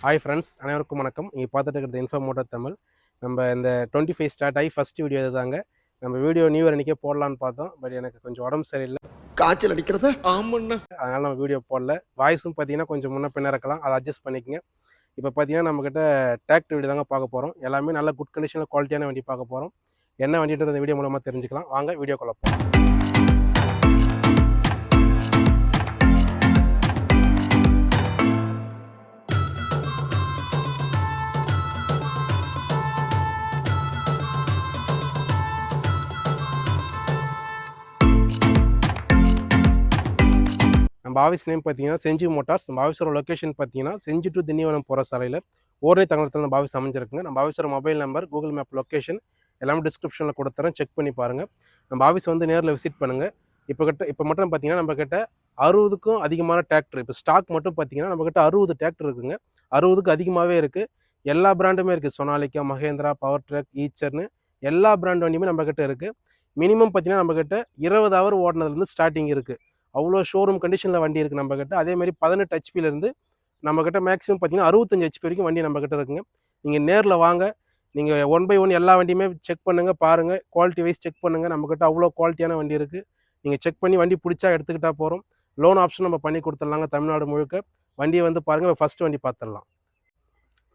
Hi friends, அனைவருக்கும் வணக்கம். நீங்கள் பார்த்துட்டு இருக்கிறது இன்ஃபோ மோட்டார் தமிழ். நம்ம இந்த 25 ஸ்டார்ட் ஆகி ஃபஸ்ட் வீடியோ இதுதாங்க. நம்ம வீடியோ நியூ இயர் அன்றைக்கே போடலான்னு பார்த்தோம். பட் எனக்கு கொஞ்சம் உடம்பு சரியில்லை, காய்ச்சல் அடிக்கிறதா. ஆமாண்ணா. அதனால் நம்ம வீடியோ போடல. வாய்ஸும் பார்த்தீங்கன்னா கொஞ்சம் முன்ன பின்ன இருக்கலாம், அதை அட்ஜஸ்ட் பண்ணிக்கங்க. இப்போ பார்த்தீங்கன்னா நம்மக்கிட்ட டிராக்டர் வீடியோ தாங்க பார்க்க போகிறோம். எல்லாமே நல்ல குட் கண்டிஷனில் குவாலிட்டியான வண்டி பார்க்க போகிறோம். என்ன வண்டின்றது இந்த வீடியோ மூலமாக தெரிஞ்சுக்கலாம். வாங்க வீடியோக்குள்ள போகலாம். நம்ம ஆஃபீஸ் நேம் பார்த்தீங்கன்னா செஞ்சி மோட்டார்ஸ். நம்ம ஆஃபீஸோட லொக்கேஷன் பார்த்தீங்கன்னா செஞ்சி டு திண்டிவனம் போகிற சாலையில் ஓரே தங்கத்தில் நம்ம ஆஃபீஸ் அமைஞ்சிருக்குங்க. நம்ம ஆஃபீஸோட mobile number, Google map location எல்லாமே டிஸ்கிரிப்ஷனில் கொடுத்துறேன், செக் பண்ணி பாருங்கள். நம்ம ஆஃபீஸ் வந்து நேரில் விசிட் பண்ணுங்கள். இப்போ மட்டும் பார்த்தீங்கன்னா நம்மக்கிட்ட 60க்கும் அதிகமான டிராக்டர், இப்போ ஸ்டாக் மட்டும் பார்த்தீங்கன்னா நம்மக்கிட்ட 60 டிராக்டர் இருக்குங்க. 60க்கு அதிகமாகவே இருக்குது. எல்லா பிராண்டுமே இருக்குது. சொனாலிக்கா, மகேந்திரா, பவர் ட்ரக், ஈச்சர்னு எல்லா பிராண்ட் வண்டியுமே நம்மக்கிட்ட இருக்குது. மினிமம் பார்த்தீங்கன்னா நம்மக்கிட்ட 20 ஹவர் ஓடினதுலேருந்து ஸ்டார்டிங் இருக்குது. அவ்வளோ ஷோரூம் கண்டிஷனில் வண்டி இருக்குது நம்மக்கிட்ட. அதேமாதிரி 18 ஹெச்பிலேருந்து நம்மக்கிட்ட மேக்ஸிமம் பார்த்தீங்கன்னா 65 ஹெச்பி வரைக்கும் வண்டி நம்மக்கிட்ட இருக்குங்க. நீங்கள் நேரில் வாங்க, நீங்கள் 1 by 1 எல்லா வண்டியுமே செக் பண்ணுங்கள், பாருங்கள், குவாலிட்டி வைஸ் செக் பண்ணுங்கள். நம்மக்கிட்ட அவ்வளோ குவாலிட்டியான வண்டி இருக்குது. நீங்கள் செக் பண்ணி வண்டி பிடிச்சா எடுத்துக்கிட்டால் போகிறோம். லோன் ஆப்ஷன் நம்ம பண்ணி கொடுத்துடலாங்க தமிழ்நாடு முழுக்க. வண்டியை வந்து பாருங்கள். ஃபஸ்ட்டு வண்டி பார்த்துடலாம்.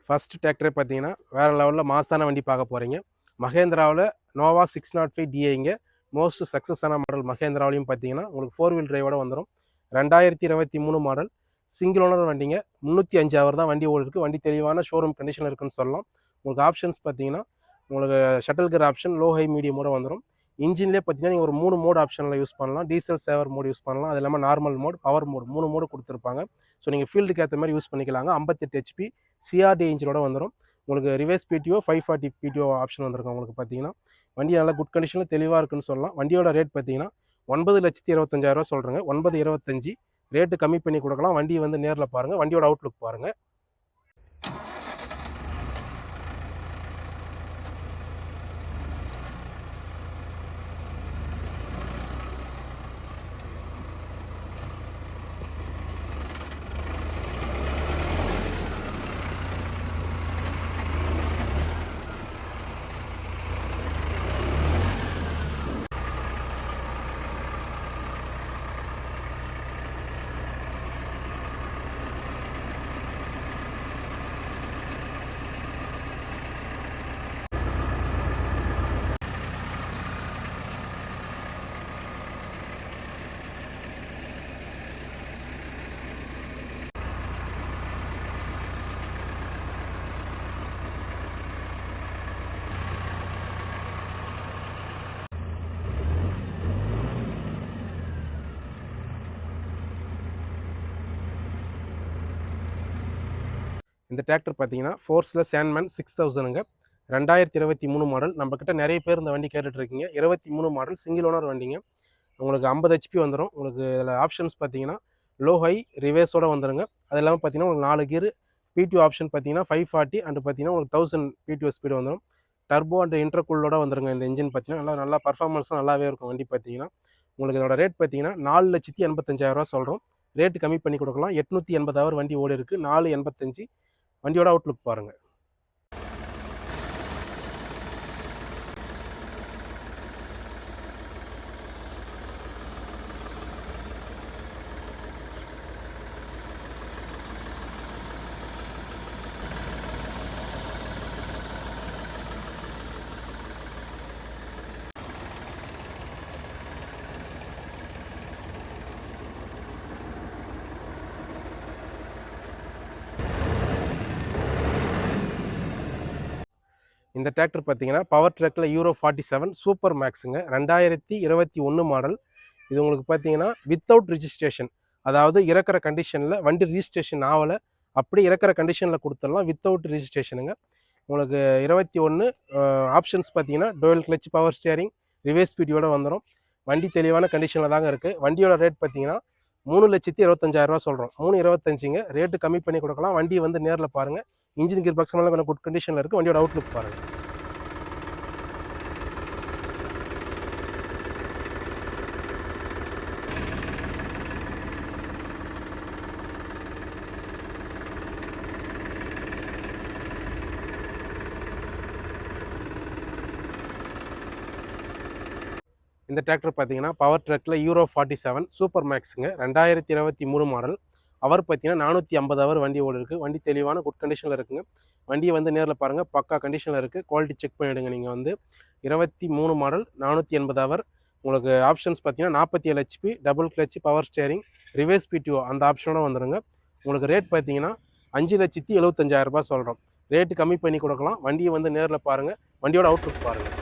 ஃபஸ்ட்டு டிராக்டரே பார்த்தீங்கன்னா வேறு லெவலில் மாசான வண்டி பார்க்க போகிறீங்க. மகேந்திராவில் நோவா 605 டிஐங்க. மோஸ்ட் சக்ஸஸான மாடல் மகேந்திராவிலையும் பார்த்தீங்கன்னா உங்களுக்கு 4 வீல் டிரைவோட வந்துடும். 2023 மாடல், சிங்கிள் ஓனர் வண்டிங்க. 305 ஹவர் தான் வண்டி ஓடி இருக்குது. வண்டி தெளிவான ஷோரூம் கண்டிஷனில் இருக்குன்னு சொல்லலாம். உங்களுக்கு ஆப்ஷன்ஸ் பார்த்தீங்கன்னா உங்களுக்கு shuttle gear option, low high மீடியமோட வந்துடும். இன்ஜின்லேயே பார்த்தீங்கன்னா நீங்கள் ஒரு 3 மோட் ஆப்ஷனில் யூஸ் பண்ணலாம். டீசல் சேவர் மோட் யூஸ் பண்ணலாம். அது இல்லாமல் normal mode, power mode, 3 mode கொடுத்துருப்பாங்க. ஸோ நீங்கள் ஃபீல்டுக்கு ஏற்ற மாதிரி யூஸ் பண்ணிக்கலாங்க. 58 ஹெச்பி சிஆர்டி இன்ஜினோட வந்துடும். உங்களுக்கு ரிவர்ஸ் பிடிஓ 540 பிடிஓ ஆப்ஷன் வந்துருக்கும். உங்களுக்கு பார்த்தீங்கன்னா வண்டி நல்லா குட் கண்டிஷனில் தெளிவாக இருக்குன்னு சொல்லலாம். வண்டியோட ரேட் பார்த்தீங்கன்னா 9,25,000 சொல்கிறேங்க. 9,25,000 ரேட்டு கம்மி பண்ணி கொடுக்கலாம். வண்டி வந்து நேரில் பாருங்கள், வண்டியோட அவுட்லுக் பாருங்கள். இந்த டிராக்டர் பார்த்தீங்கன்னா ஃபோர்ஸில் சேண்ட்மேன் 6000ங்க. 2023 மாடல். நம்மக்கிட்ட நிறைய பேர் இந்த வண்டி கேட்டுட்ருக்கீங்க. 23 மாடல், சிங்கிள் ஓனர் வண்டிங்க. உங்களுக்கு 50 ஹெச்பி வந்துடும். உங்களுக்கு இதில் ஆப்ஷன்ஸ் பார்த்தீங்கன்னா லோ ஹை ரிவேர்ஸோடு வந்துடுங்க. அது இல்லாமல் பார்த்தீங்கன்னா உங்களுக்கு 4 கீர், பிடிஓ ஆப்ஷன் பார்த்தீங்கன்னா 540 அண்ட் பார்த்தீங்கன்னா உங்களுக்கு 1000 பிடிஓ ஸ்பீடு வந்துடும். டர்போ அண்ட் இன்டர்கூலோட வந்துருங்க. இந்த இன்ஜின் பார்த்தீங்கன்னா நல்லா பர்ஃபார்மன்ஸும் நல்லாவே இருக்கும் வண்டி பார்த்தீங்கன்னா. உங்களுக்கு இதோட ரேட் பார்த்தீங்கன்னா 4,85,000 சொல்கிறோம். ரேட்டு கம்மி பண்ணி கொடுக்கலாம். 880 ஹவர் வண்டி ஓடி இருக்குது. 485. வண்டியோட அவுட்லுக் பாருங்கள். இந்த டிராக்டர் பார்த்தீங்கன்னா பவர் ட்ரக்கில் யூரோ 47 சூப்பர் மேக்ஸுங்க. 2021 மாடல். இது உங்களுக்கு பார்த்தீங்கன்னா வித்தவுட் ரிஜிஸ்ட்ரேஷன், அதாவது இறக்குற கண்டிஷனில் வண்டி ரிஜிஸ்ட்ரேஷன் ஆகலை, அப்படி இறக்குற கண்டிஷனில் கொடுத்துடலாம். வித்தவுட் ரிஜிஸ்ட்ரேஷனுங்க. உங்களுக்கு 21 ஆப்ஷன்ஸ் பார்த்தீங்கன்னா டோயல் கிளச், பவர் ஸ்டியரிங், ரிவர்ஸ் ஸ்பீடியோட வந்துடும். வண்டி தெளிவான கண்டிஷனில் தாங்க இருக்குது. வண்டியோட ரேட் பார்த்தீங்கன்னா 3,25,000 சொல்கிறோம். 3,25ங்க. ரேட்டு கம்மி பண்ணி கொடுக்கலாம். வண்டி வந்து நேரில் பாருங்கள். இன்ஜின் கியர் பாக்ஸ் எல்லாம் கொஞ்சம் குட் கண்டிஷனில் இருக்குது. வண்டியோட அவுட்லுக் பாருங்கள். இந்த டிராக்டர் பார்த்தீங்கன்னா பவர் ட்ரக்கில் யூரோ 47 சூப்பர் மேக்ஸுங்க 2023 மாடல். அவர் பார்த்தீங்கன்னா 450 ஹவர் வண்டி ஓடி இருக்குது. வண்டி தெளிவான குட் கண்டிஷனில் இருக்குங்க. வண்டியை வந்து நேரில் பாருங்கள், பக்கா கண்டிஷனில் இருக்குது. குவாலிட்டி செக் பண்ணிவிடுங்க. நீங்கள் வந்து 23 மாடல் 480 ஹவர். உங்களுக்கு ஆப்ஷன்ஸ் பார்த்தீங்கன்னா 47 HP, double clutch, power steering, reverse BDO அந்த ஆப்ஷனோட வந்துடுங்க. உங்களுக்கு ரேட் பார்த்தீங்கன்னா 5,75,000 ரூபாய் சொல்கிறோம். ரேட்டு கம்மி பண்ணி கொடுக்கலாம். வண்டியை வந்து நேரில் பாருங்கள், வண்டியோட அவுட்லுக் பாருங்கள்.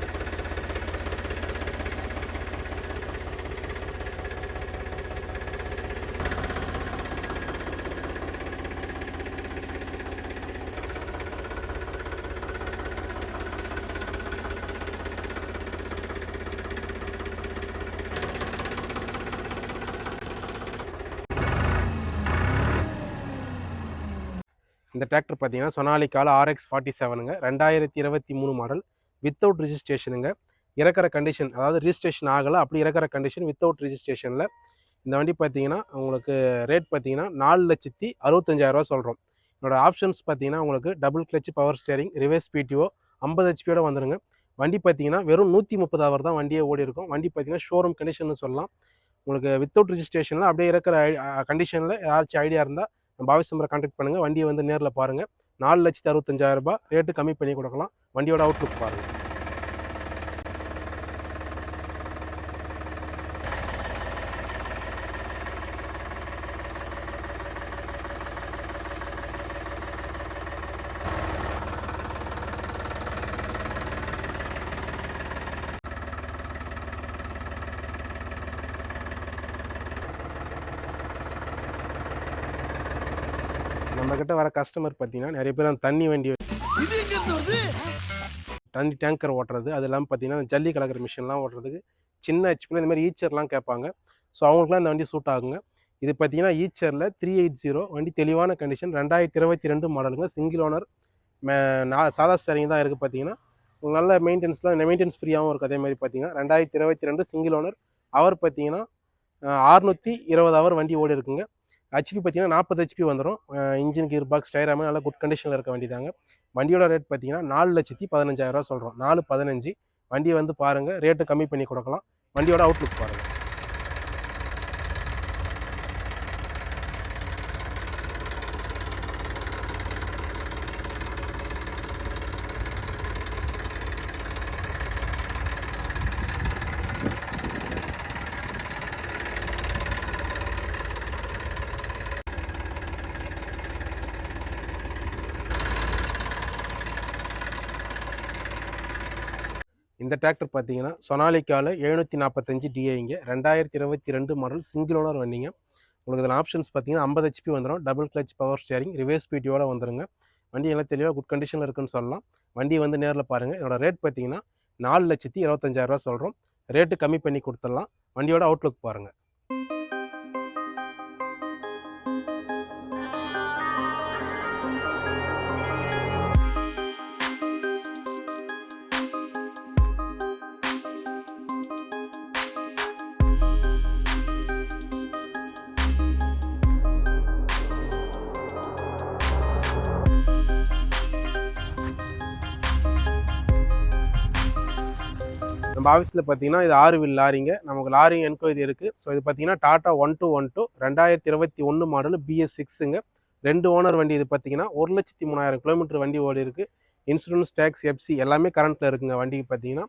இந்த டிராக்டர் பார்த்தீங்கன்னா சொனாலிக்கால RX 47ங்க 2023 மாடல் வித்தவுட் ரிஜிஸ்ட்ரேஷனுங்க. இறக்குற கண்டிஷன், அதாவது ரிஜிஸ்ட்ரேஷன் ஆகலை, அப்படி இறக்குற கண்டிஷன் வித்தவுட் ரிஜிஸ்ட்ரேஷனில். இந்த வண்டி பார்த்தீங்கன்னா உங்களுக்கு ரேட் பார்த்தீங்கன்னா 4,65,000 ரூபா சொல்கிறோம். என்னோட ஆப்ஷன்ஸ் பார்த்தீங்கன்னா உங்களுக்கு double clutch, power steering, reverse BDO, 50 ஹெச்பியோட வந்துடுங்க. வண்டி பார்த்தீங்கன்னா வெறும் 130 ஹவர் தான் வண்டியே ஓடி இருக்கும். வண்டி பார்த்தீங்கன்னா ஷோரூம் கண்டிஷன் சொல்லலாம். உங்களுக்கு வித்தவுட் ரிஜிஸ்ட்ரேஷனில் அப்படியே இருக்கிற கண்டிஷனில் ஏதாச்சும் ஐடியா இருந்தால் பாவிஸ் நம்பரை கான்டாக்ட் பண்ணுங்கள். வண்டியை வந்து நேரில் பாருங்கள். 4,65,000 ரூபாய். ரேட்டு கம்மி பண்ணி கொடுக்கலாம். வண்டியோட அவுட்லுக் பாருங்கள். நம்மக்கிட்ட வர கஸ்டமர் பார்த்தீங்கன்னா நிறைய பேர் அந்த தண்ணி வண்டி, தண்ணி டேங்கர் ஓட்டுறது, அது இல்லாமல் பார்த்தீங்கன்னா ஜல்லி கலக்கிற மிஷின்லாம் ஓட்டுறதுக்கு சின்ன ஹெச்பியில் இந்த மாதிரி ஈச்சர்லாம் கேட்பாங்க. ஸோ அவங்களுக்குலாம் இந்த வண்டி சூட் ஆகுங்க. இது பார்த்தீங்கன்னா ஈச்சரில் 380 வண்டி தெளிவான கண்டிஷன் 2022 மாடலுங்க. சிங்கிள் ஓனர், சாதா ஸ்டேரிங் தான் இருக்குது. பார்த்தீங்கன்னா நல்ல மெயின்டெனன்ஸ் ஃப்ரீயாகவும் இருக்குது. அதே மாதிரி பார்த்தீங்கன்னா 2022 சிங்கிள் ஓனர். அவர் பார்த்தீங்கன்னா 620 ஹவர் வண்டி ஓடி இருக்குங்க. ஹெச்பி பார்த்தீங்கன்னா 40 ஹெச்பி வந்துடும். இன்ஜின், கியர் பாக்ஸ், டயர் எல்லாமே நல்லா குட் கண்டிஷனில் இருக்க வண்டி தாங்க. வண்டியோட ரேட் பார்த்தீங்கன்னா 4,15,000 ரூபா சொல்கிறோம். 4,15. வண்டியை வந்து பாருங்கள், ரேட்டு கம்மி பண்ணி கொடுக்கலாம். வண்டியோட அவுட்லுக் பாருங்கள். இந்த டிராக்டர் பார்த்தீங்கன்னா சொனாலிக்கால 745 டிஐங்க 2022 மாடல் சிங்கிள் ஓனர் வண்டிங்க. உங்களுக்கு இதில் ஆப்ஷன்ஸ் பார்த்தீங்கன்னா 50 ஹெச்பி வந்துடும். Double clutch, power steering, reverse பிடிஓட வந்துருங்க. வண்டி எல்லாம் தெளிவாக குட் கண்டிஷனில் இருக்குன்னு சொல்லலாம். வண்டி வந்து நேரில் பாருங்கள். என்னோட ரேட் பார்த்தீங்கன்னா 4,25,000 ரூபா சொல்கிறோம். ரேட்டு கம்மி பண்ணி கொடுத்துடலாம். வண்டியோட அவுட்லுக் பாருங்கள். நம்ம ஆஃபீஸில் பார்த்தீங்கன்னா இது 6 வீல் லாரிங்க. நமக்கு லாரி என்கொயரி இருக்குது. ஸோ இது பார்த்தீங்கன்னா டாடா 1212 2021 மாடல் BS6ங்க. 2 ஓனர் வண்டி. இது பார்த்தீங்கன்னா 1,03,000 கிலோமீட்டர் வண்டி ஓடி இருக்குது. இன்சூரன்ஸ், டேக்ஸ், எஃப்சி எல்லாமே கரண்ட்டில் இருக்குங்க வண்டிக்கு பார்த்தீங்கன்னா.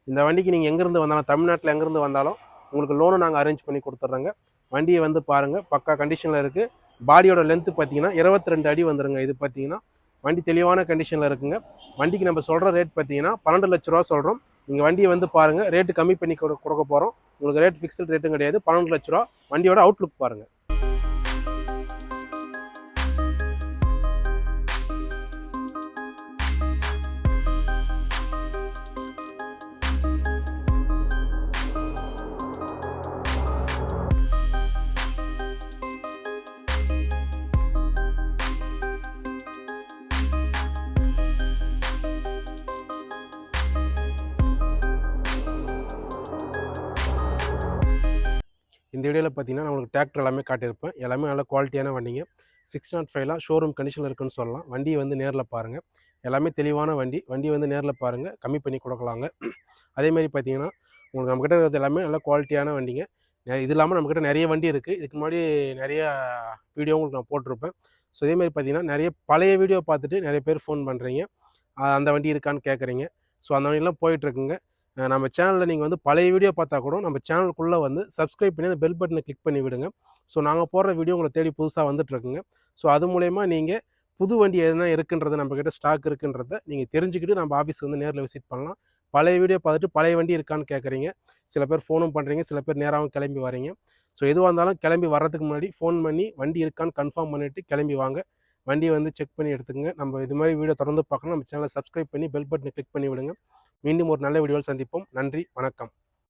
இந்த வண்டிக்கு நீங்கள் எங்கேருந்து வந்தாலும், தமிழ்நாட்டில் எங்கேருந்து வந்தாலும் உங்களுக்கு லோனு நாங்கள் அரேஞ்ச் பண்ணி கொடுத்துட்றோங்க. வண்டியை வந்து பாருங்கள், பக்கா கண்டிஷனில் இருக்குது. பாடியோட லென்த்து பார்த்தீங்கன்னா 22 அடி வந்துருங்க. இது பார்த்தீங்கன்னா வண்டி தெளிவான கண்டிஷனில் இருக்குங்க. வண்டிக்கு நம்ம சொல்கிற ரேட் பார்த்தீங்கன்னா 12 லட்ச ரூபா சொல்கிறோம். நீங்கள் வண்டியை வந்து பாருங்கள், ரேட்டு கம்மி பண்ணி கொடுக்க போகிறோம். உங்களுக்கு ரேட் ஃபிக்ஸ்டு ரேட்டும் கிடையாது. 12 லட்ச ரூபா. வண்டியோட அவுட்லுக் பாருங்கள். இந்த வீடியோவில் பார்த்தீங்கன்னா நான் உங்களுக்கு டிராக்டர் எல்லாமே காட்டியிருப்பேன். எல்லாமே நல்ல குவாலிட்டியான வண்டிங்க. 605 ஷோரூம் கண்டிஷனில் இருக்குன்னு சொல்லலாம். வண்டியை வந்து நேரில் பாருங்கள். எல்லாமே தெளிவான வண்டி. வண்டி வந்து நேரில் பாருங்கள், கம்மி பண்ணி கொடுக்கலாங்க. அதேமாதிரி பார்த்தீங்கன்னா உங்களுக்கு நம்மக்கிட்ட இருக்கிறது எல்லாமே நல்ல குவாலிட்டியான வண்டிங்க. இது இல்லாமல் நம்மக்கிட்ட நிறைய வண்டி இருக்குது. இதுக்கு முன்னாடி நிறையா வீடியோ உங்களுக்கு நான் போட்டிருப்பேன். ஸோ இதேமாதிரி பார்த்தீங்கன்னா, நிறைய பழைய வீடியோ பார்த்துட்டு நிறைய பேர் ஃபோன் பண்ணுறீங்க. அந்த வண்டி இருக்கான்னு கேட்குறீங்க. ஸோ அந்த வண்டிலாம் போயிட்டுருக்குங்க. நம்ம சேனலில் நீங்கள் வந்து பழைய வீடியோ பார்த்தா கூட நம்ம சேனலுக்குள்ளே வந்து சப்ஸ்கிரைப் பண்ணி அந்த பெல் பட்டனை கிளிக் பண்ணி விடுங்க. ஸோ நாங்கள் போடுற வீடியோ உங்களை தேடி புதுசாக வந்துட்டுருக்குங்க. ஸோ அது மூலயமா நீங்கள் புது வண்டி எதுனா இருக்குன்றத நம்மக்கிட்ட ஸ்டாக் இருக்குன்றத நீங்கள் தெரிஞ்சுக்கிட்டு நம்ம ஆஃபீஸ்க்கு வந்து நேரில் விசிட் பண்ணலாம். பழைய வீடியோ பார்த்துட்டு பழைய வண்டி இருக்கான்னு கேட்குறீங்க. சில பேர் ஃபோனும் பண்ணுறீங்க, சில பேர் நேராகவும் கிளம்பி வரீங்க. ஸோ எதுவாக இருந்தாலும் கிளம்பி வர்றதுக்கு முன்னாடி ஃபோன் பண்ணி வண்டி இருக்கான்னு கன்ஃபார்ம் பண்ணிவிட்டு கிளம்பி வாங்க. வண்டியை வந்து செக் பண்ணி எடுத்துக்கங்க. நம்ம இது மாதிரி வீடியோ தொடர்ந்து பார்க்கணும். நம்ம சேனலை சப்ஸ்கிரைப் பண்ணி பெல் பட்டனை கிளிக் பண்ணி விடுங்க. மீண்டும் ஒரு நல்ல வீடியோவில் சந்திப்போம். நன்றி, வணக்கம்.